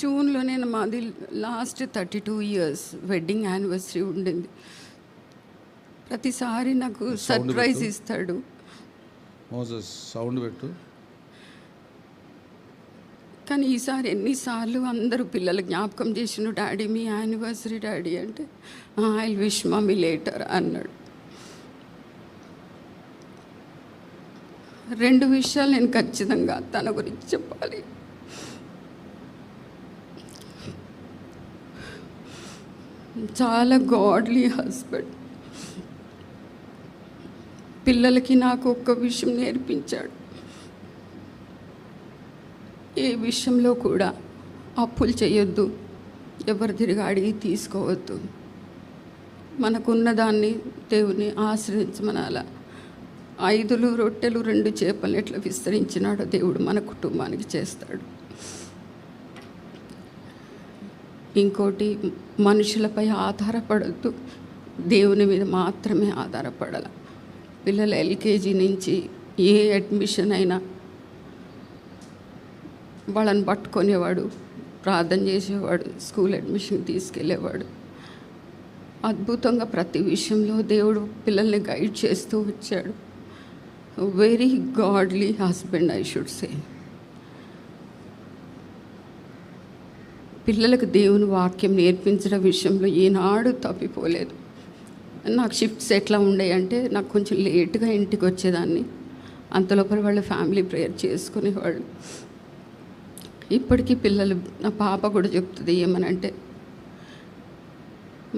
జూన్లో మాది last 32 years wedding anniversary ఉండింది. ప్రతిసారి నాకు సర్ప్రైజ్ ఇస్తాడు. మోసెస్ సౌండ్ పెట్టు. కానీ ఈసారి ఎన్నిసార్లు అందరూ పిల్లలు జ్ఞాపకం చేసిన, డాడీ మీ యానివర్సరీ డాడీ అంటే ఐ విష్ మమ్మీ లేటర్ అన్నాడు. 2 విషయాలు నేను ఖచ్చితంగా తన గురించి చెప్పాలి. చాలా గాడ్లీ హస్బెండ్. పిల్లలకి నాకు ఒక్క విషయం నేర్పించాడు. ఏ విషయంలో కూడా అప్పులు చేయొద్దు, ఎవరు తిరిగి అడిగి తీసుకోవద్దు, మనకున్న దాన్ని దేవుని ఆశ్రయించమనాల. 5 రొట్టెలు 2 చేపలు ఎట్లా విస్తరించినాడో దేవుడు మన కుటుంబానికి చేస్తాడు. ఇంకోటి, మనుషులపై ఆధారపడద్దు, దేవుని మీద మాత్రమే ఆధారపడాలి. పిల్లలు ఎల్కేజీ నుంచి ఏ అడ్మిషన్ అయినా వాళ్ళని పట్టుకునేవాడు, ప్రార్థన చేసేవాడు, స్కూల్ అడ్మిషన్ తీసుకెళ్ళేవాడు. అద్భుతంగా ప్రతి విషయంలో దేవుడు పిల్లల్ని గైడ్ చేస్తూ వచ్చాడు. Very godly husband I should say. పిల్లలకు దేవుని వాక్యం నేర్పించడం విషయంలో ఏనాడు తప్పిపోలేదు. నాకు షిఫ్ట్స్ ఎట్లా ఉండేయంటే, నాకు కొంచెం లేట్గా ఇంటికి వచ్చేదాన్ని, అంతలోపల వాళ్ళ ఫ్యామిలీ ప్రేయర్ చేసుకునేవాళ్ళు. ఇప్పటికీ పిల్లలు, నా పాప కూడా చెప్తుంది ఏమనంటే,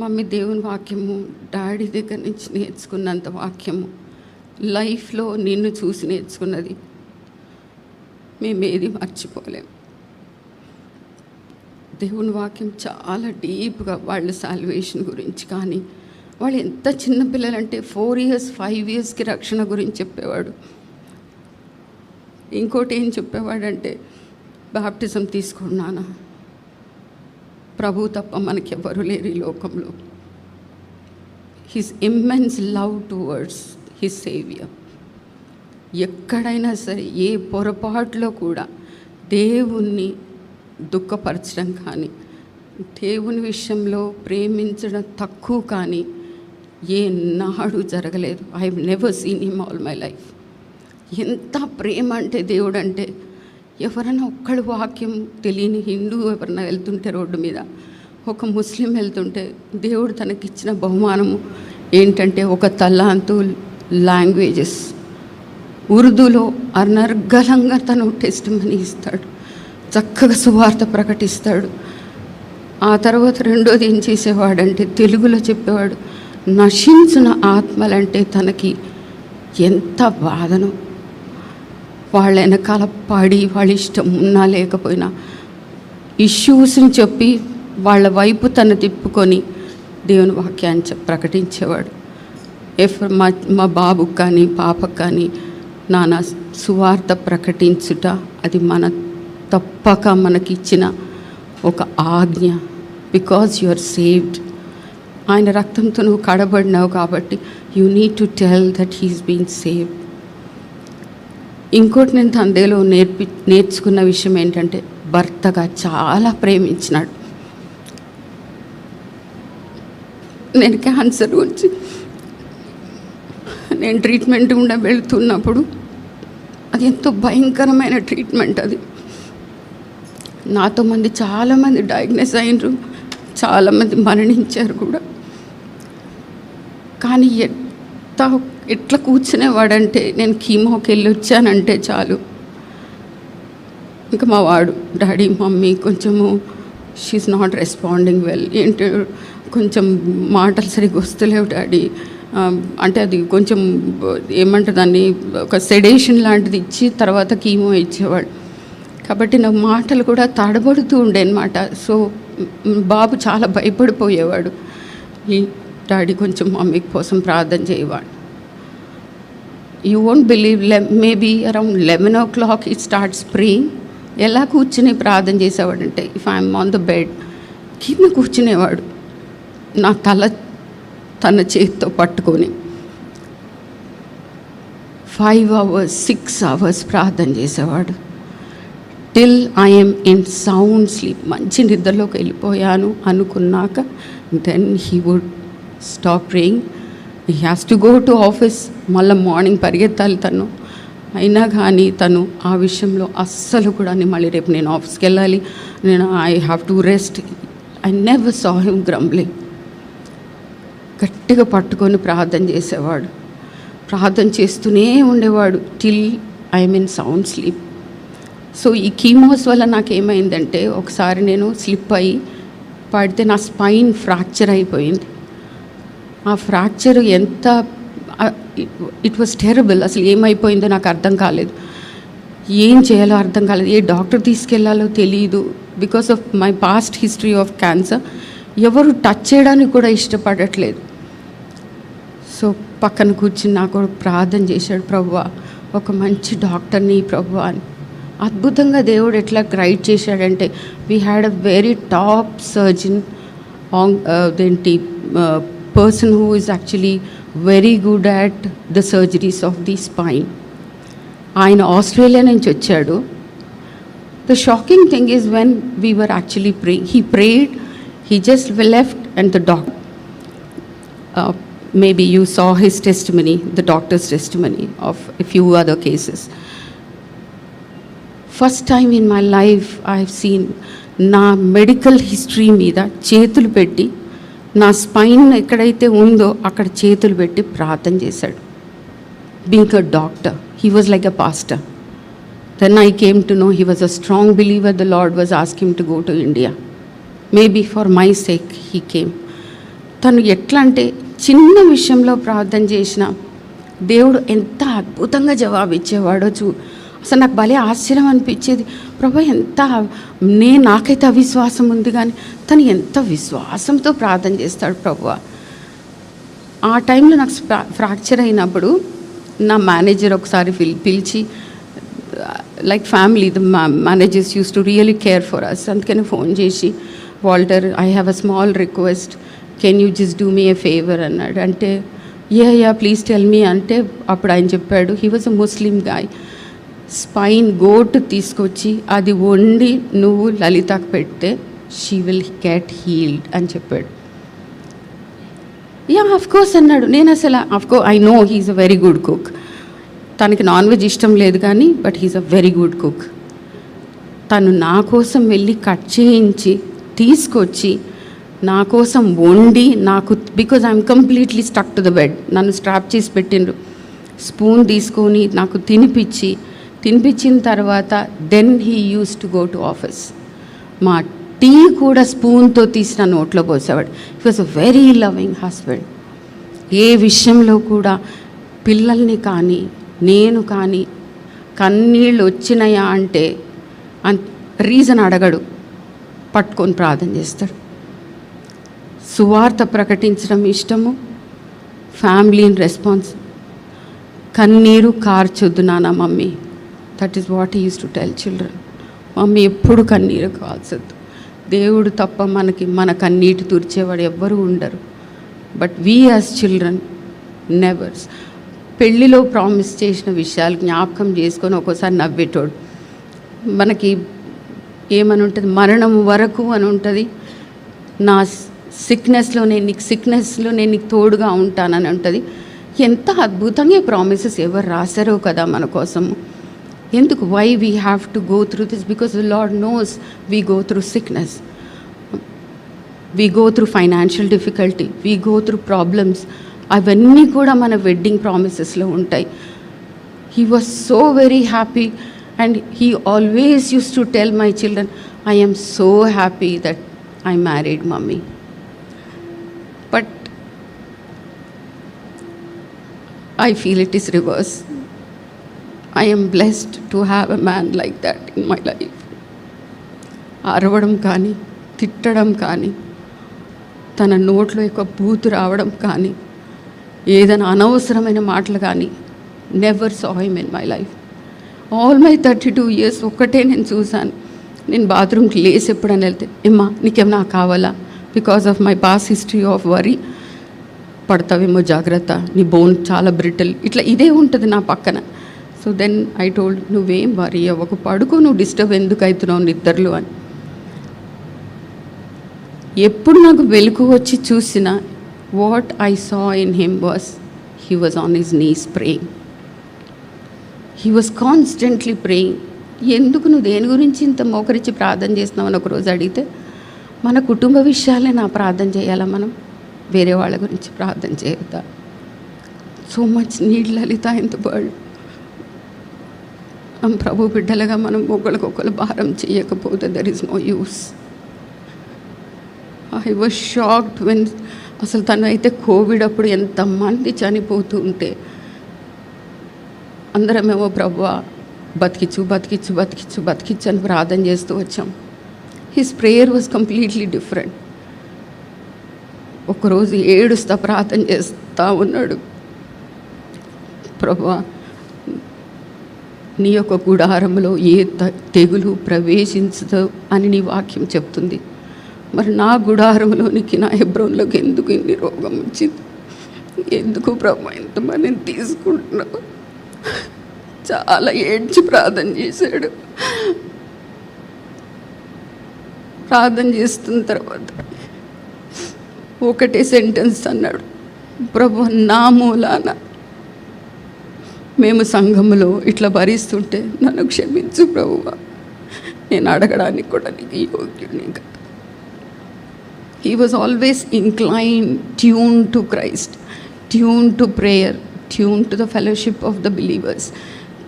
మమ్మీ దేవుని వాక్యము డాడీ దగ్గర నుంచి నేర్చుకున్నంత వాక్యము లైఫ్లో నిన్ను చూసి నేర్చుకున్నది మేమేది మర్చిపోలేము. దేవుని వాక్యం చాలా డీప్గా వాళ్ళ సాల్వేషన్ గురించి, కానీ వాళ్ళు ఎంత చిన్న పిల్లలంటే 4 years 5 yearsకి రక్షణ గురించి చెప్పేవాడు. ఇంకోటి ఏం చెప్పేవాడంటే, బాప్టిజం తీసుకున్నానా, ప్రభు తప్ప మనకెవ్వరు లేరు ఈ లోకంలో. His immense love towards his saviour. ఎక్కడైనా సరే ఏ పొరపాటులో కూడా దేవుణ్ణి దుఃఖపరచడం కానీ, దేవుని విషయంలో ప్రేమించడం తక్కువ కానీ ఏ నాడు జరగలేదు. I have never seen him all my life. ఎంత ప్రేమ అంటే దేవుడు అంటే, ఎవరైనా ఒక్కడు వాక్యం తెలియని హిందూ ఎవరైనా వెళ్తుంటే రోడ్డు మీద, ఒక ముస్లిం వెళ్తుంటే, దేవుడు తనకిచ్చిన బహుమానము ఏంటంటే ఒక తలాంతు లాంగ్వేజెస్. ఉర్దూలో అనర్గళంగా తను టెస్టిమనీ ఇస్తాడు, చక్కగా సువార్త ప్రకటిస్తాడు. ఆ తర్వాత రెండోది ఏం చేసేవాడంటే, తెలుగులో చెప్పేవాడు. నశించిన ఆత్మలంటే తనకి ఎంత బాధనో, వాళ్ళ వెనకాల పడి వాళ్ళ ఇష్టం ఉన్నా లేకపోయినా ఇష్యూస్ని చెప్పి వాళ్ళ వైపు తను తిప్పుకొని దేవుని వాక్యాన్ని ప్రకటించేవాడు. మా బాబుకు కానీ పాపకు కానీ, నాన్న సువార్త ప్రకటించుట అది మన తప్పక మనకిచ్చిన ఒక ఆజ్ఞ. బికాజ్ యు ఆర్ సేవ్డ్, ఆయన రక్తంతో నువ్వు కడబడినావు కాబట్టి you need to tell that he's been saved. ఇంకోటి నేను తండ్రిలో నేర్చుకున్న విషయం ఏంటంటే, భర్తగా చాలా ప్రేమించినాడు. నేను క్యాన్సర్ గురించి నేను ట్రీట్మెంట్ గుండా వెళుతున్నప్పుడు, అది ఎంతో భయంకరమైన ట్రీట్మెంట్. అది నాతో చాలామంది డయాగ్నోస్ అయినరు, చాలామంది మరణించారు కూడా. కానీ ఎట్లా కూర్చునేవాడంటే, నేను కీమోకి వెళ్ళి వచ్చానంటే చాలు, ఇంకా మా వాడు, డాడీ మమ్మీ కొంచెము షీఈస్ నాట్ రెస్పాండింగ్ వెల్, ఏంటి కొంచెం మాటలు సరిగ్గా వస్తలేవు డాడీ అంటే, అది కొంచెం ఏమంటారు దాన్ని, ఒక సెడేషన్ లాంటిది ఇచ్చి తర్వాత కీమో ఇచ్చేవాడు. కాబట్టి నా మాటలు కూడా తడబడుతూ ఉండే అన్నమాట. సో బాబు చాలా భయపడిపోయేవాడు. ఈ డాడీ కొంచెం మమ్మీ కోసం ప్రార్థన చేయవాడు. You won't believe, maybe around 11 o'clock it starts praying. ఎలా కూర్చుని ప్రార్థన చేసేవాడంటే, if I'm on the bed కింద కూర్చునేవాడు, నా తల తన చేతితో పట్టుకొని 5 hours 6 hours ప్రార్థన చేసేవాడు. Till I'm in sound sleep, మంచి నిద్రలోకి వెళ్ళిపోయాను అనుకున్నాక then he would stop praying. He has to go to office, మళ్ళీ మార్నింగ్ పరిగెత్తాలి తను. అయినా కానీ తను ఆ విషయంలో అస్సలు కూడా మళ్ళీ రేపు నేను ఆఫీస్కి వెళ్ళాలి, I have to rest. I never saw him grumbling. గట్టిగా పట్టుకొని ప్రార్థన చేసేవాడు, ప్రార్థన చేస్తూనే ఉండేవాడు till I'm in sound sleep. So ఈ కీమోస్ వల్ల నాకేమైందంటే ఒకసారి నేను స్లిప్ అయ్యి పడితే నా స్పైన్ ఫ్రాక్చర్ అయిపోయింది. ఆ ఫ్రాక్చర్ ఎంత ఇట్ వాస్ టెరబుల్. అసలు ఏమైపోయిందో నాకు అర్థం కాలేదు, ఏం చేయాలో అర్థం కాలేదు, ఏ డాక్టర్ తీసుకెళ్లాలో తెలియదు. Because of my past history of cancer ఎవరు టచ్ చేయడానికి కూడా ఇష్టపడట్లేదు. సో పక్కన కూర్చుని నాకు ప్రార్థన చేశాడు, ప్రభువా ఒక మంచి డాక్టర్ని ప్రభువా అని. అద్భుతంగా దేవుడు ఎట్లా గైడ్ చేశాడంటే we had a very top surgeon, person who is actually very good at the surgeries of the spine. ఆయన ఆస్ట్రేలియా నుంచి వచ్చాడు. The shocking thing is when we were actually praying, he prayed, he just left and the doctor, maybe you saw his testimony, the doctor's testimony of a few other cases. First time in my life I have seen నా medical history మీద చేతులు పెట్టి, నా spine ఎక్కడైతే ఉందో అక్కడ చేతులు పెట్టి ప్రార్థన చేశాడు. Being a doctor, he was like a pastor. Then I came to know he was a strong believer. The Lord was asking him to go to India. Maybe for my sake he came. తను ఎట్లా అంటే చిన్న విషయంలో ప్రార్థన చేసిన దేవుడు ఎంత అద్భుతంగా జవాబు ఇచ్చేవాడో అసలు నాకు భలే ఆశ్చర్యం అనిపించేది. ప్రభు ఎంత నాకైతే అవిశ్వాసం ఉంది, కానీ తను ఎంత విశ్వాసంతో ప్రార్థన చేస్తాడు ప్రభువా. ఆ టైంలో నాకు ఫ్రాక్చర్ అయినప్పుడు నా మేనేజర్ ఒకసారి పిలిచి, like family, the managers used to really care for us. అందుకని ఫోన్ చేసి, Walter I have a small request, can you just do me a favour అన్నాడు. అంటే యా ప్లీజ్ టెల్ మీ అంటే అప్పుడు ఆయన చెప్పాడు, he was a Muslim guy, spine goat తీసుకొచ్చి అది వండి నువ్వు లలితకు పెడితే షీ విల్ గెట్ హీల్డ్ అని చెప్పాడు. యా ఆఫ్ కోర్స్ అన్నాడు. నేను అసలు I know he's a very good cook. తనకి నాన్ వెజ్ ఇష్టం లేదు కానీ but he's a very good cook. తను నా కోసం వెళ్ళి కట్ చేయించి తీసుకొచ్చి నా కోసం వండి నాకు, because I'm completely stuck to the bed, నన్ను స్ట్రాప్ చేసి పెట్టిండ్రు, స్పూన్ తీసుకొని నాకు తినిపించిన తర్వాత then he use to go to office. మా టీ కూడా స్పూన్తో తీసి నా నోట్లో పోసేవాడు. He was a very loving husband. ఏ విషయంలో కూడా పిల్లల్ని కానీ నేను కానీ కన్నీళ్ళు వచ్చినాయా అంటే రీజన్ అడగడు, పట్టుకొని ప్రార్థన చేస్తాడు. సువార్త ప్రకటించడం ఇష్టము, ఫ్యామిలీని రెస్పాన్స్, కన్నీరు కార్చొద్దు నాన్న mummy, that is what he use to tell children. Mummy ఎప్పుడు కన్నీరు కాల్చొద్దు, దేవుడు తప్ప మన కన్నీటి తుడిచేవాడు ఎవ్వరూ ఉండరు. But we as children nevers. పెళ్ళిలో ప్రామిస్ చేసిన విషయాలు జ్ఞాపకం చేసుకొని ఒక్కోసారి నవ్వేటోడు. మనకి ఏమని ఉంటుంది, మరణం వరకు అని ఉంటుంది, నా సిక్నెస్లో నేను నీకు తోడుగా ఉంటానని ఉంటుంది. ఎంత అద్భుతంగా ప్రామిసెస్ ఎవరు రాశారో కదా మన కోసము. ఎందుకు why we have to go through this? Because the lord knows we go through sickness, we go through financial difficulty, we go through problems. అవన్నీ కూడా మన వెడ్డింగ్ ప్రామిసెస్లో ఉంటాయి. He was so very happy and he always used to tell my children, I am so happy that I married mommy. But I feel it is reverse. I am blessed to have a man like that in my life. అరవడం కానీ తిట్టడం కానీ తన నోట్లో ఒక బూతు రావడం కానీ ఏదైనా అనవసరమైన మాటలు కానీ never saw him in my life. All my 32 years ఒక్కటే నేను చూశాను. నేను బాత్రూమ్కి లేసి ఎప్పుడైనా వెళ్తే, ఏమ్మా నీకేమన్నా కావాలా, because of my past history of worry, పడతావేమో జాగ్రత్త, నీ బోన్ చాలా బ్రిటిల్, ఇట్లా ఇదే ఉంటుంది నా పక్కన. సో దెన్ ఐ టోల్డ్, నువ్వేం వరీ అవ్వకు, పడుకో, నువ్వు డిస్టర్బ్ ఎందుకు అవుతున్నావు నిద్రలో అని. ఎప్పుడు నాకు వెలుగు వచ్చి చూసిన, what I saw in him was, he was on his knees praying. He was constantly praying. ఎందుకు నువ్వు దేని గురించి ఇంత మోకరించి ప్రార్థన చేస్తున్నావు అని ఒకరోజు అడిగితే, మన కుటుంబ విషయాలే నా ప్రార్థన చేయాలా, మనం వేరే వాళ్ళ గురించి ప్రార్థన చేయొద్దా? So much need Lalitha in the world. ప్రభు బిడ్డలుగా మనం ఒకరికొకరు భారం చేయకపోతే there is no use. I was shocked when, అసలు తను అయితే కోవిడ్ అప్పుడు ఎంతమంది చనిపోతూ ఉంటే అందరమేమో ప్రభువా బతికిచ్చు బతికిచ్చు బతికిచ్చు బతికిచ్చు అని ప్రార్థన చేస్తూ వచ్చాం. His prayer was completely different. ఒకరోజు ఏడుస్తా ప్రార్థన చేస్తూ ఉన్నాడు, ప్రభువా నీ యొక్క గుడారంలో ఏ తెగులు ప్రవేశించదు అని నీ వాక్యం చెప్తుంది. మరి నా గుడారంలోనికి, నా హెబ్రోన్లోకి ఎందుకు ఇన్ని రోగం వచ్చింది? ఎందుకు ప్రభు ఇంతమందిని తీసుకుంటున్నావు? చాలా ఏడ్చి ప్రార్థన చేశాడు. ప్రార్థన చేస్తున్న తర్వాత ఒకటే సెంటెన్స్ అన్నాడు, ప్రభు నా మూలాన మేము సంఘంలో ఇట్లా భరిస్తుంటే నన్ను క్షమించు ప్రభువా, నేను అడగడానికి కూడా నీకు యోగ్యుని కదా. He was always inclined, tuned to Christ, tuned to prayer, tuned to the fellowship of the believers,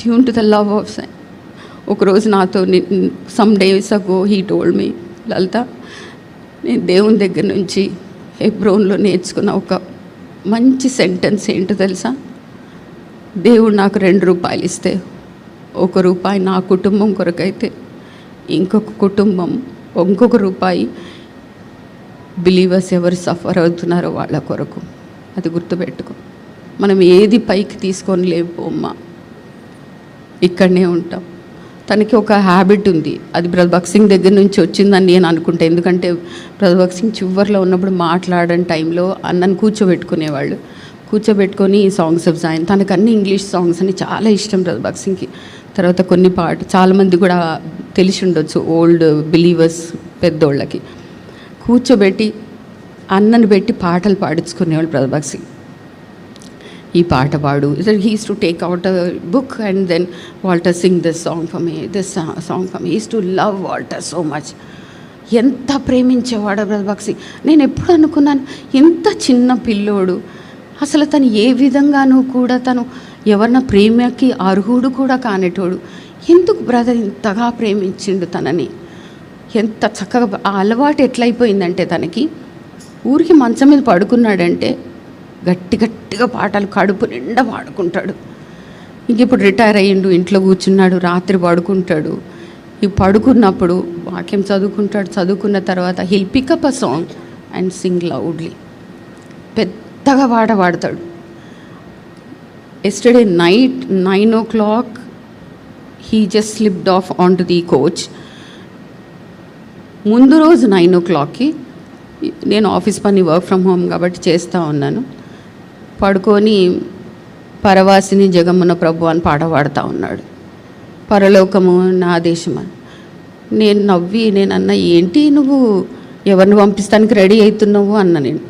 tuned to the love of sin. ఒకరోజు నాతో some days ago he told me, Lalitha నేను దేవుని దగ్గర నుంచి హెబ్రోన్లో నేర్చుకున్న ఒక మంచి సెంటెన్స్ ఏంటో తెలుసా? దేవుడు నాకు 2 రూపాయలు ఇస్తే, 1 రూపాయి నా కుటుంబం కొరకైతే, ఇంకొక రూపాయి బిలీవర్స్ ఎవరు సఫర్ అవుతున్నారో వాళ్ళ కొరకు. అది గుర్తుపెట్టుకో. మనం ఏది పైకి తీసుకొని లేకపోమ్మా, ఇక్కడనే ఉంటాం. తనకి ఒక హ్యాబిట్ ఉంది, అది బ్రదర్ భగత్ సింగ్ దగ్గర నుంచి వచ్చిందని నేను అనుకుంటా. ఎందుకంటే బ్రదర్ భగత్ సింగ్ చివరిలో ఉన్నప్పుడు మాట్లాడని టైంలో అన్నను కూర్చోబెట్టుకొని సాంగ్స్ ఆఫ్ జాయిన్, తనకు అన్ని ఇంగ్లీష్ సాంగ్స్ అని చాలా ఇష్టం బ్రదర్ భగత్ సింగ్కి. తర్వాత కొన్ని చాలామంది కూడా తెలిసి ఉండొచ్చు, ఓల్డ్ బిలీవర్స్ పెద్దోళ్ళకి. కూర్చోబెట్టి అన్నను పెట్టి పాటలు పాడించుకునేవాళ్ళు బ్రదర్ భగత్ సింగ్. ఈ పాట పాడు, he's to take out a book and then Walter sing this song for me, this song for me. He's to love Walter so much. ఎంత ప్రేమించేవాడు బ్రదర్ భగత్ సింగ్. నేను ఎప్పుడు అనుకున్నాను, ఎంత చిన్న పిల్లోడు, అసలు తను ఏ విధంగానూ కూడా తను ఎవరిన ప్రేమకి అర్హుడు కూడా కానేటోడు, ఎందుకు బ్రదర్ ఇంతగా ప్రేమించిండు తనని? ఎంత చక్కగా ఆ అలవాటు ఎట్లయిపోయిందంటే, తనకి ఊరికి మంచం మీద పడుకున్నాడంటే గట్టిగా పాటలు కడుపు నిండా పాడుకుంటాడు. ఇంక ఇప్పుడు రిటైర్ అయ్యిండు, ఇంట్లో కూర్చున్నాడు, రాత్రి పడుకుంటాడు. ఈ పడుకున్నప్పుడు వాక్యం చదువుకున్న తర్వాత he'll pick up a song and sing loudly. పెద్దగా పాట పాడతాడు. Yesterday night 9 o'clock he just slipped off on to the coach. ముందు రోజు 9 o'clockకి నేను ఆఫీస్ పని వర్క్ ఫ్రమ్ హోమ్ కాబట్టి చేస్తూ ఉన్నాను. పడుకొని పరవాసిని జగమున ప్రభు అని పాట పాడుతూ ఉన్నాడు, పరలోకము నా దేశం అని. నేను అన్న, ఏంటి నువ్వు ఎవరిని పంపిస్తానికి రెడీ అవుతున్నావు అన్న నేను.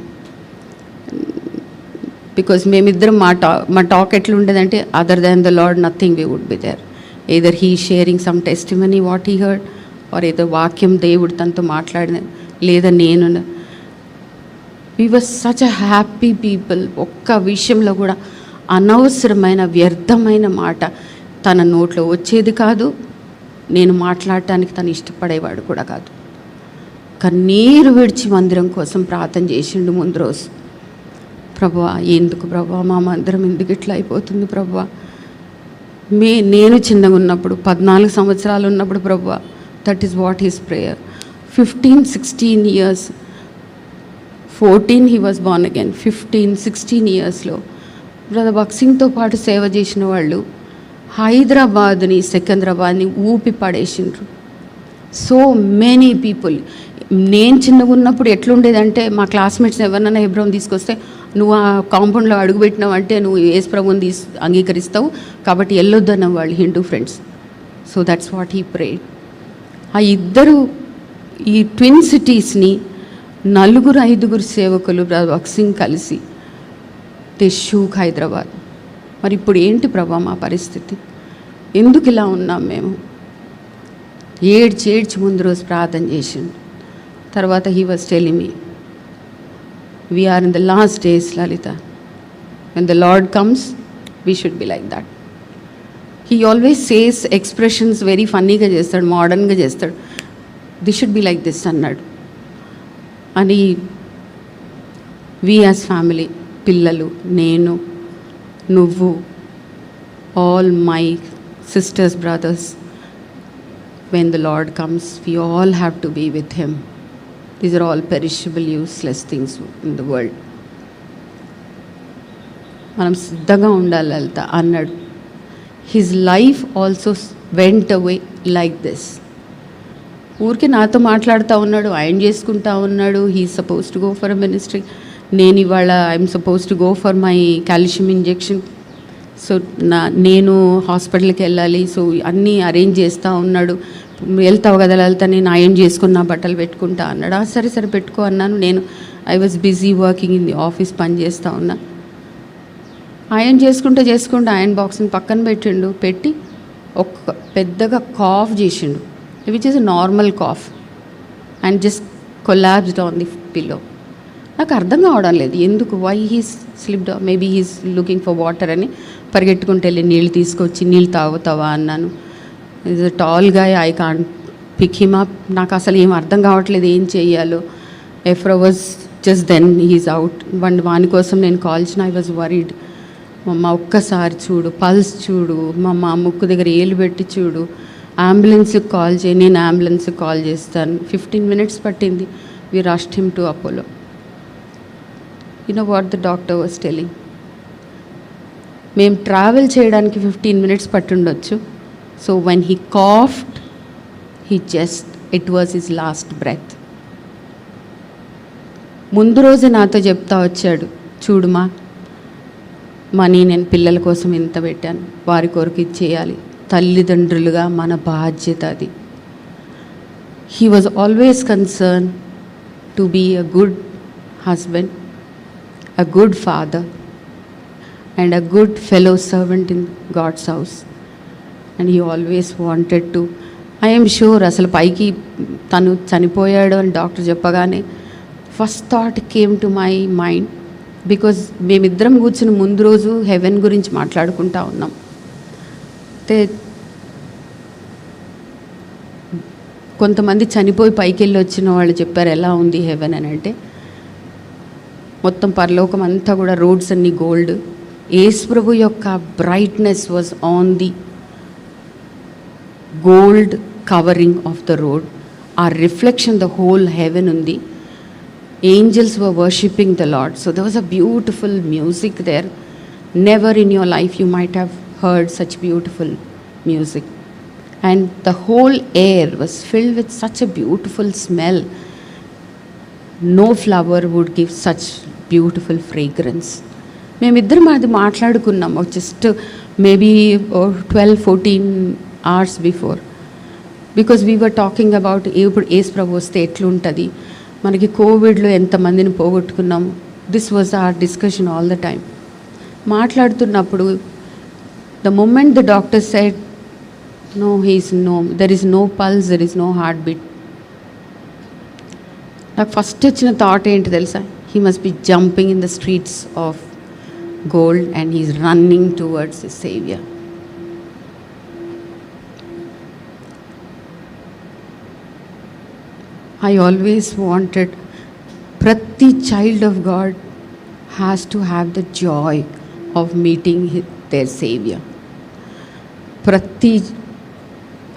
బికాజ్ మేమిద్దరం మా టాక్ ఎట్లా ఉండేదంటే, other than the lord nothing we would be there. Either he sharing some testimony what he heard, or ఏదో వాక్యం దేవుడు తనతో మాట్లాడిన, లేదా నేను. We were such a happy people. ఒక్క విషయంలో కూడా అనవసరమైన వ్యర్థమైన మాట తన నోట్లో వచ్చేది కాదు. నేను మాట్లాడటానికి తను ఇష్టపడేవాడు కూడా కాదు. కన్నీరు విడిచి మందిరం కోసం ప్రార్థన చేసిండు ముందు రోజు. ప్రభువా ఎందుకు ప్రభువా మా మందిరం ఎందుకు ఇట్లా అయిపోతుంది ప్రభువా? నేను చిన్నగా ఉన్నప్పుడు 14 సంవత్సరాలు ఉన్నప్పుడు ప్రభువా, that is what his prayer. 15-16 years, 14 he was born again. 15-16 yearsలో బ్రదర్ భగత్ సింగ్తో పాటు సేవ చేసిన వాళ్ళు హైదరాబాద్ని, సికింద్రాబాద్ని ఊపి పడేసిండ్రు. So many people. నేను చిన్నగా ఉన్నప్పుడు ఎట్లుండేదంటే, మా క్లాస్మేట్స్ ఎవరినైనా హెబ్రోన్ తీసుకొస్తే నువ్వు ఆ కాంపౌండ్లో అడుగుపెట్టినావు అంటే నువ్వు యేసు ప్రభువుని అంగీకరిస్తావు, కాబట్టి వెళ్ళొద్దన్న వాళ్ళు Hindu friends. So that's what he prayed. ఆ ఇద్దరు ఈ ట్విన్ సిటీస్ని 4-5 సేవకులు బక్సింగ్ కలిసి దే షూక్ హైదరాబాద్. మరి ఇప్పుడు ఏంటి ప్రభా మా పరిస్థితి? ఎందుకు ఇలా ఉన్నాం మేము? ఏడ్చి ముందు రోజు ప్రార్థన చేసిండు. తర్వాత he was telling me, we are in the last days, Lalita. When the Lord comes, we should be like that. He always says expressions very funnyగా చేస్తాడు, మోడర్న్గా చేస్తాడు. This should be like this అన్నాడు. అని we as family, పిల్లలు, నేను, నువ్వు, all my sisters, brothers, when the Lord comes, we all have to be with him. These are all perishable, useless things in the world. మనం సిద్ధంగా ఉండాలి లలిత అన్నాడు. His life also went away like this. ఊరికే నాతో మాట్లాడుతూ ఉన్నాడు, ఆయన చేసుకుంటా ఉన్నాడు. He suppose to go for a ministry. నేను ఇవాళ I'm suppose to go for my calcium injection. So నేను హాస్పిటల్కి వెళ్ళాలి. సో అన్నీ అరేంజ్ చేస్తూ ఉన్నాడు. వెళ్తావు కదా లలిత, నేను అయన్ చేసుకున్న బట్టలు పెట్టుకుంటా అన్నాడు. సరే పెట్టుకో అన్నాను. నేను I was busy working in the office, పని చేస్తూ ఉన్నా. అయన్ చేసుకుంటే అయన్ బాక్స్ని పక్కన పెట్టిండు. పెట్టి ఒక పెద్దగా కాఫ్ చేసిండు, which is a normal cough, and just collapsed on the pillow. నాకు అర్థం కావడం లేదు ఎందుకు, why he's slipped, maybe he's looking for water అని పరిగెట్టుకుంటూ వెళ్ళి నీళ్ళు తీసుకొచ్చి, నీళ్ళు తాగుతావా అన్నాను. Is a tall guy, I can't pick him up. నాకు అసలు ఏం అర్థం కావట్లేదు ఏం చేయాలో. ఎఫ్రో was just then he's out. వాని కోసం నేను కాల్ చేసిన. I was worried. మమ్మ ఒక్కసారి చూడు, పల్స్ చూడు, మమ్మ ముక్కు దగ్గర ఏలు పెట్టి చూడు, అంబులెన్స్కి కాల్ చేయి. నేను అంబులెన్స్కి కాల్ చేస్తాను. 15 minutes పట్టింది. We rushed him to Apollo. You know what the doctor was telling, మేము ట్రావెల్ చేయడానికి 15 minutes పట్టుండొచ్చు. So when he coughed, it was his last breath. ముందు రోజు నాతో చెప్తా వచ్చాడు, చూడుమా మనీ నేను పిల్లల కోసం ఇంత పెట్టాను, వారి కొరకు ఇది చేయాలి, తల్లిదండ్రులుగా మన బాధ్యత అది. He was always concern to be a good husband, a good father, and a good fellow servant in God's house. And he always wanted to, I am sure అసలు పైకి తను చనిపోయాడు అని డాక్టర్ చెప్పగానే first thought came to my mind, because మేమిద్దరం కూర్చుని ముందు రోజు హెవెన్ గురించి మాట్లాడుకుంటా ఉన్నాం. అయితే కొంతమంది చనిపోయి పైకి వెళ్ళి వచ్చిన వాళ్ళు చెప్పారు ఎలా ఉంది హెవెన్ అని. అంటే మొత్తం పరలోకం అంతా కూడా రోడ్స్ అన్నీ గోల్డ్. యేసు ప్రభు యొక్క brightness was on the gold covering of the road. ఆ రిఫ్లెక్షన్ ద హోల్ హెవెన్ ఉంది. Angels were worshiping the lord. So there was a beautiful music there. Never in your life you might have heard such beautiful music. And the whole air was filled with such a beautiful smell. No flower would give such beautiful fragrance. మేమిద్దరం అది మాట్లాడుకున్నాము just maybe 12-14 hours before, because we were talking about ఇప్పుడు యేసు ప్రభు వస్తే ఎట్లుంటుంది, మనకి కోవిడ్లో ఎంతమందిని పోగొట్టుకున్నాము. This was our discussion all the time. మాట్లాడుతున్నప్పుడు the moment the doctor said there is no pulse, there is no heart beat, నాకు ఫస్ట్ వచ్చిన థాట్ ఏంటి తెలుసా, he must be jumping in the streets of gold and he's running towards his saviour. I always wanted ప్రతి child of god has to have the joy of meeting their saviour. ప్రతి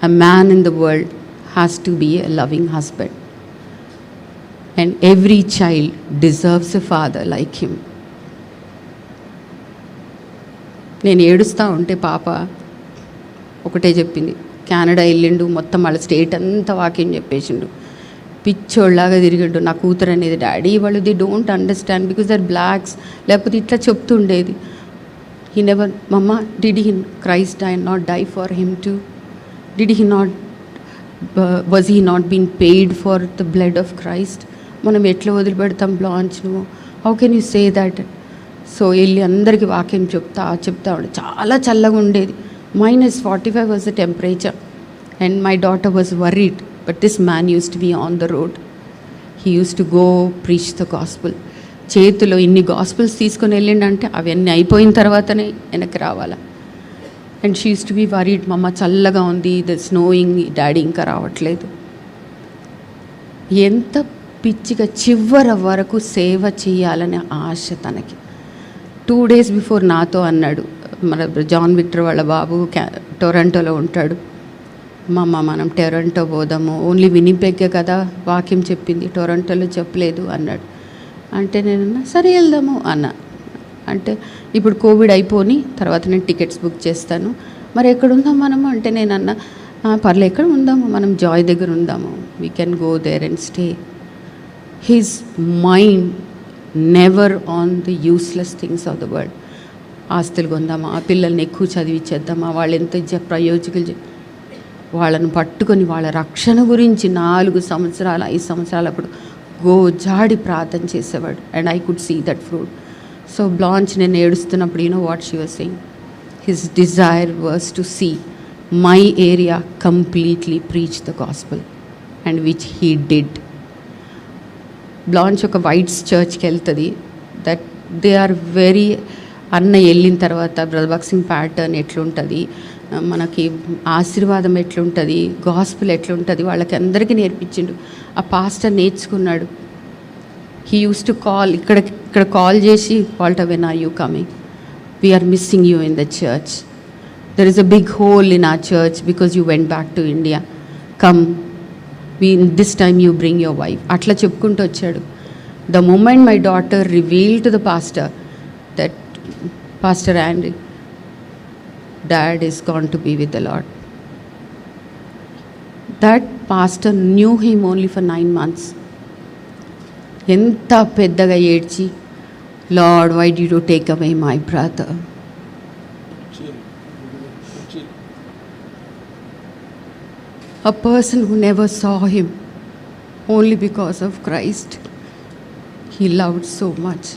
a man in the world has to be a loving husband. And every child deserves a father like him. నేను ఏడుస్తూ ఉంటే పాప ఒకటే చెప్పింది, Canada వెళ్ళిండు, మొత్తం వాళ్ళ స్టేట్ అంతా వాక్యం చెప్పేసిండు. పిచ్చోళ్ళలాగా తిరిగాడు. నా కూతురు అనేది డాడీ వాళ్ళు they don't understand because their blocks, లేకపోతే ఇట్లా చెప్తుండేది. He never, mamma did he Christ I not die for him too, did he not was he not been paid for the blood of Christ? మనం ఎట్లా వదిలిపెడతాం బ్లాంచ్ను? How can you say that? So వెళ్ళి అందరికీ వాక్యం చెప్తా ఉండే. చాలా చల్లగా ఉండేది. -45 was the temperature and my daughter was worried, but this man used to be on the road. He used to go preach the gospel. చేతిలో ఇన్ని గాస్పుల్స్ తీసుకొని వెళ్ళిండంటే అవన్నీ అయిపోయిన తర్వాతనే వెనక్కి రావాలా. And she use to be worried, మమ్మ చల్లగా ఉంది, ద స్నోయింగ్, డాడీ ఇంకా రావట్లేదు. ఎంత పిచ్చిగా చివరి వరకు సేవ చేయాలనే ఆశ తనకి. 2 days బిఫోర్ నాతో అన్నాడు, మన జాన్ విక్టర్ వాళ్ళ బాబు టొరంటోలో ఉంటాడు, మమ్మ మనం టొరంటో పోదాము, ఓన్లీ వినిపెగ్గే కదా వాక్యం చెప్పింది, టొరంటోలో చెప్పలేదు అన్నాడు. అంటే నేను సరే వెళ్దాము అన్నా. అంటే ఇప్పుడు కోవిడ్ అయిపోని తర్వాత నేను టికెట్స్ బుక్ చేస్తాను, మరి ఎక్కడ ఉందాం మనము అంటే నేను అన్నా పర్లే ఎక్కడ ఉందాము, మనం జాయ్ దగ్గర ఉందాము, we can go there and stay. His mind never on the useless things of the world. ఆస్తులు కొందామా, ఆ పిల్లల్ని ఎక్కువ చదివించేద్దామా, వాళ్ళు ఎంత ప్రయోజకులు, వాళ్ళను పట్టుకొని వాళ్ళ రక్షణ గురించి 4 సంవత్సరాలు 5 సంవత్సరాలు అప్పుడు గోజాడి ప్రార్థన చేసేవాడు. And I could see that fruit. So Blanche నేను ఏడుస్తున్నప్పుడు you know what she was saying, his desire was to see my area completely preach the gospel and which he did. Blanche ఒక వైట్స్ చర్చ్కి వెళ్తుంది. దట్ దే ఆర్ వెరీ, అన్న వెళ్ళిన తర్వాత brother బక్సింగ్ pattern ఎట్లుంటుంది, మనకి ఆశీర్వాదం ఎట్లుంటుంది, గాస్పుల్ ఎట్లుంటుంది, వాళ్ళకి అందరికీ నేర్పించిండు. ఆ పాస్టర్ నేర్చుకున్నాడు. హీ యూస్ టు కాల్, ఇక్కడ కాల్ చేసి, Walter when are you coming, we are missing you in the church, there is a big hole in our church because you went back to India, come this time you bring your wife. అట్లా చెప్పుకుంటూ వచ్చాడు. The moment my daughter reveal to the pastor that pastor Andrew, Dad is gone to be with the Lord. That pastor knew him only for 9 months. ఎంత పెద్దగా ఏడ్చి, Lord, why did you take away my brother? A person who never saw him only because of Christ. He loved so much.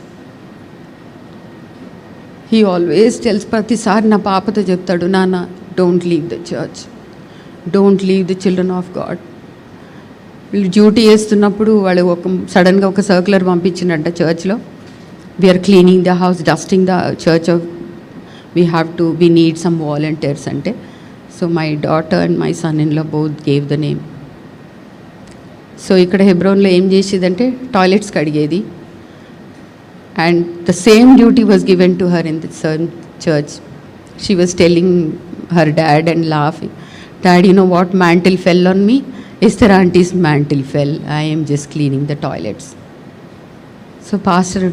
He always tells, ప్రతిసారి నా పాపతో చెప్తాడు, నాన్న don't leave the church, don't leave the children of God. వీళ్ళు duty చేస్తున్నప్పుడు వాళ్ళు సడన్గా ఒక సర్క్యులర్ పంపించిందంట చర్చ్లో, we are cleaning the house, dusting the church off, we need some volunteers అంటే. So my daughter and my son in law both gave the name. So ఇక్కడ హెబ్రోన్లో ఏం చేసేదంటే టాయిలెట్స్ కడిగేది. And the same duty was given to her in the same church. She was telling her dad and laughing, Dad, you know what mantle fell on me? Esther auntie's mantle fell. I am just cleaning the toilets. So Pastor,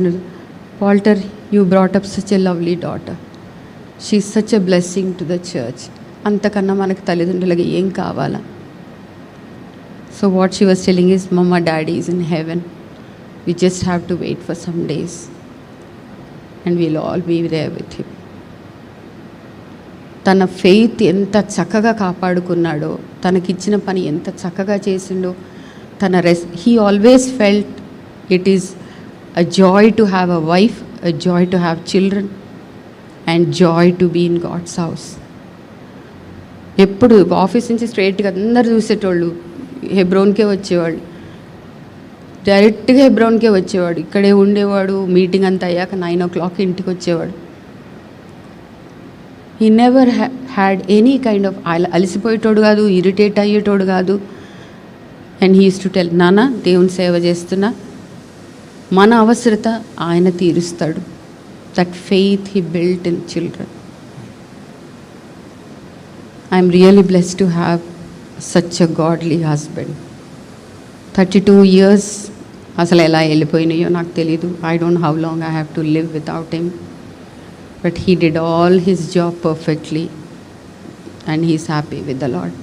Walter, you brought up such a lovely daughter. She's such a blessing to the church. Antakanna manaku talidundulaga em kavala. So what she was telling is, Mama, Daddy is in heaven. We just have to wait for some days and we'll all be there with him. తన faith ఎంత చక్కగా కాపాడుకున్నాడో, తనకిచ్చిన పని ఎంత చక్కగా చేసిండో, he always felt it is a joy to have a wife, a joy to have children and joy to be in God's house. ఎప్పుడు office నుంచి స్ట్రైట్గా అందరు చూసేటోళ్ళు హెబ్రోన్కే వచ్చేవాళ్ళు, డైరెక్ట్గా హెబ్రోన్కే వచ్చేవాడు, ఇక్కడే ఉండేవాడు. మీటింగ్ అంతా అయ్యాక 9 o'clock ఇంటికి వచ్చేవాడు. He never had any kind of, అలసిపోయేటోడు కాదు, ఇరిటేట్ అయ్యేటోడు కాదు. And he use to tell, నాన్న దేవుని సేవ చేస్తున్నా, మన అవసరత ఆయన తీరుస్తాడు. That faith he built in children. I'm really blessed to have such a godly husband. 32 years అసలు ఎలా వెళ్ళిపోయినాయో నాకు తెలీదు. I don't how long I have to live without him, but he did all his job perfectly and he's happy with the Lord.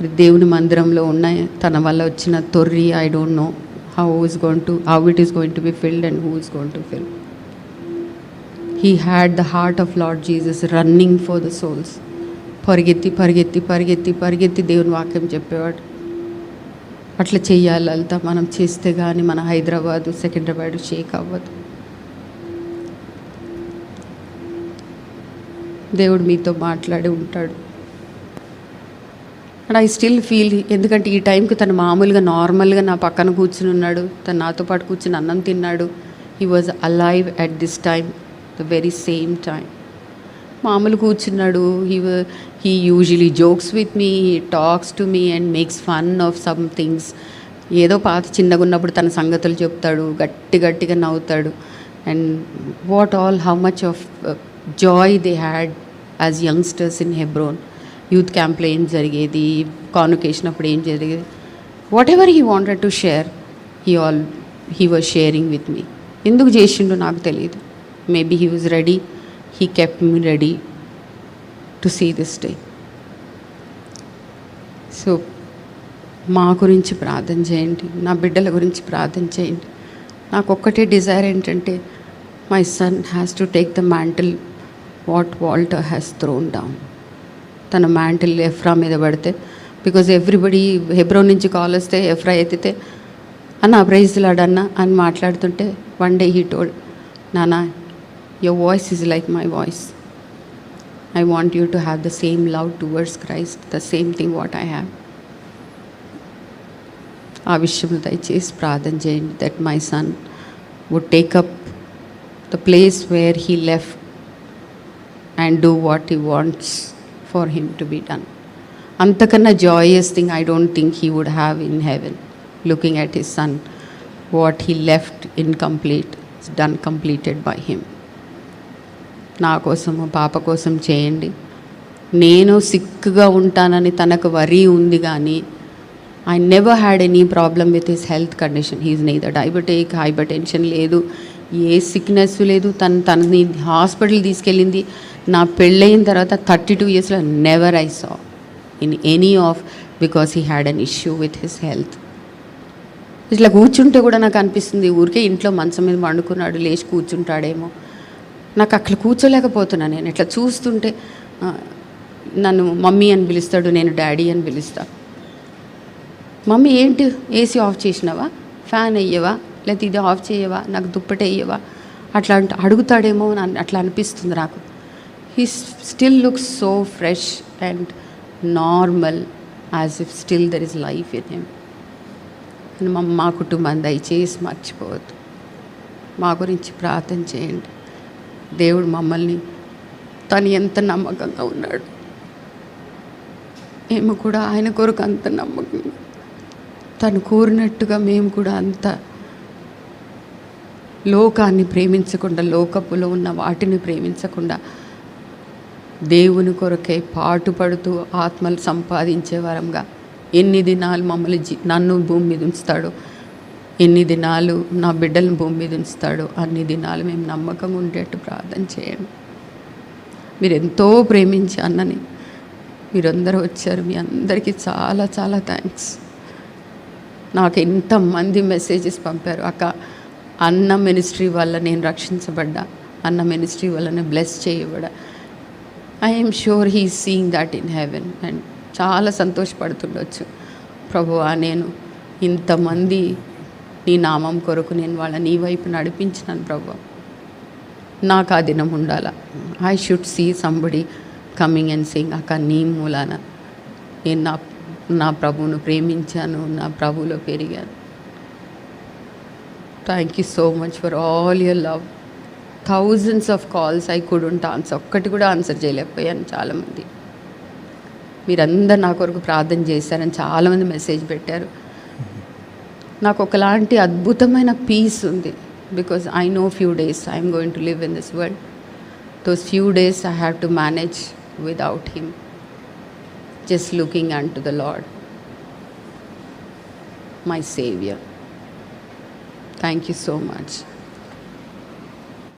మరి దేవుని మందిరంలో ఉన్న తన వల్ల వచ్చిన తొర్రి, I don't know how it is going to be filled and who is going to fill. He had the heart of Lord Jesus running for the souls. పరిగెత్తి పరిగెత్తి పరిగెత్తి పరిగెత్తి దేవుని వాక్యం చెప్పేవాడు. అట్లా చెయ్యాలి లలిత. మనం చేస్తే కానీ మన హైదరాబాదు, సికింద్రాబాద్ షేక్ అవ్వదు. దేవుడు మీతో మాట్లాడి ఉంటాడు. అండ్ ఐ స్టిల్ ఫీల్, ఎందుకంటే ఈ టైంకి తను మామూలుగా నార్మల్గా నా పక్కన కూర్చుని ఉన్నాడు, తను నాతో పాటు కూర్చుని అన్నం తిన్నాడు. He was alive at this time, the very same time. మామూలు కూర్చున్నాడు. He usually jokes with me, he talks to me and makes fun of some things. ఏదో పాత చిన్నగా ఉన్నప్పుడు తన సంగతులు చెప్తాడు, గట్టిగా నవ్వుతాడు. And how much of joy they had as youngsters in Hebron. Youth క్యాంప్లో ఏం జరిగేది, కాన్వకేషన్ అప్పుడు ఏం జరిగేది, whatever he wanted to share, he was sharing with మీ. ఎందుకు చేసిండో నాకు తెలియదు. Maybe he was ready. He kept me ready to see this day. So మా గురించి ప్రార్థన చేయండి, నా బిడ్డల గురించి ప్రార్థన చేయండి. నాకు ఒక్కటే డిజైర్ ఏంటంటే, my son has to take the mantle what Walter has thrown down. తన మ్యాంటిల్ ఎఫ్రా మీద పడితే, బికాజ్ ఎవ్రీబడి హెబ్రోన్ నుంచి కాల్ వస్తే ఎఫ్రా ఎత్తితే అన్న ప్రైజ్ లాడ్ అన్న అని మాట్లాడుతుంటే, వన్ డే హీ టోల్డ్, నానా, your voice is like my voice. I want you to have the same love towards Christ, the same thing what I have. ఆ విషయంలో దయచేసి ప్రార్థన చేయండి, that my son would take up the place where he left and do what he wants for him to be done. అంతకన్నా joyous thing I don't think he would have in heaven, looking at his son, what he left incomplete is done, completed by him. నా కోసము పాప కోసం చేయండి. నేను సిక్గా ఉంటానని తనకు worry ఉంది, కానీ I never had any problem with his health condition. He's neither diabetic, hypertension లేదు, ఏ సిక్నెస్ లేదు. తనని హాస్పిటల్ తీసుకెళ్ళింది నా పెళ్ళయిన తర్వాత 32 yearsలో never I saw in any of, because he had an issue with his health. ఇట్లా కూర్చుంటే కూడా నాకు అనిపిస్తుంది, ఊరికే ఇంట్లో మంచం మీద వండుకున్నాడు, లేచి కూర్చుంటాడేమో. నాకు అక్కడ కూర్చోలేకపోతున్నాను. నేను ఇట్లా చూస్తుంటే నన్ను మమ్మీ అని పిలుస్తాడు, నేను డాడీ అని పిలుస్తా. మమ్మీ ఏంటి ఏసీ ఆఫ్ చేసినావా, ఫ్యాన్ వేయవా, లేకపోతే ఇది ఆఫ్ చేయవా, నాకు దుప్పటి వేయవా, అట్లా అడుగుతాడేమో అని అట్లా అనిపిస్తుంది నాకు. He still looks so fresh and normal, as if still there is life in him. మా కుటుంబాన్ని దయచేసి మర్చిపోవద్దు. మా గురించి ప్రార్థన చేయండి. దేవుడు మమ్మల్ని తను ఎంత నమ్మకంగా ఉన్నాడు, మేము కూడా ఆయన కొరకు అంత నమ్మకంగా, తను కోరినట్టుగా మేము కూడా అంత లోకాన్ని ప్రేమించకుండా, లోకపులో ఉన్న వాటిని ప్రేమించకుండా, దేవుని కొరకే పాటుపడుతూ ఆత్మలు సంపాదించే వరంగా ఎన్ని దినాలు మమ్మల్ని నన్ను భూమి మీద ఉంచుతాడో, ఎన్ని దినాలు నా బిడ్డలను భూమి మీద ఉంచుతాడో అన్ని దినాలు మేము నమ్మకంగా ఉండేట్టు ప్రార్థన చేయండి. మీరు ఎంతో ప్రేమించి అన్నని మీరందరూ వచ్చారు. మీ అందరికీ చాలా చాలా థ్యాంక్స్. నాకు ఎంతమంది మెసేజెస్ పంపారు, అక్క అన్న మినిస్ట్రీ వల్ల నేను రక్షించబడ్డా, అన్న మినిస్ట్రీ వల్ల నేను బ్లెస్ చేయబడా. I'm sure he is seeing that in heaven. And చాలా సంతోషపడుతుండొచ్చు, ప్రభువా నేను ఇంతమంది నీ నామం కొరకు నేను వాళ్ళని నీ వైపు నడిపించినాను ప్రభు, నాకు ఆ దినం ఉండాలా. I should see somebody coming and saying, అక్క నీ మూలాన నేను నా ప్రభువును ప్రేమించాను, నా ప్రభువులో పెరిగాను. Thank you so much for all your love. Thousands of calls I couldn't answer, ఒక్కటి కూడా ఆన్సర్ చేయలేకపోయాను. చాలామంది మీరందరు నా కొరకు ప్రార్థన చేశారని చాలామంది మెసేజ్ పెట్టారు. నాకు ఒకలాంటి అద్భుతమైన పీస్ ఉంది, because I know few days I'm going to live in this world. Those few days I have to manage without him, just looking an to the lord, my saviour. Thank you so much.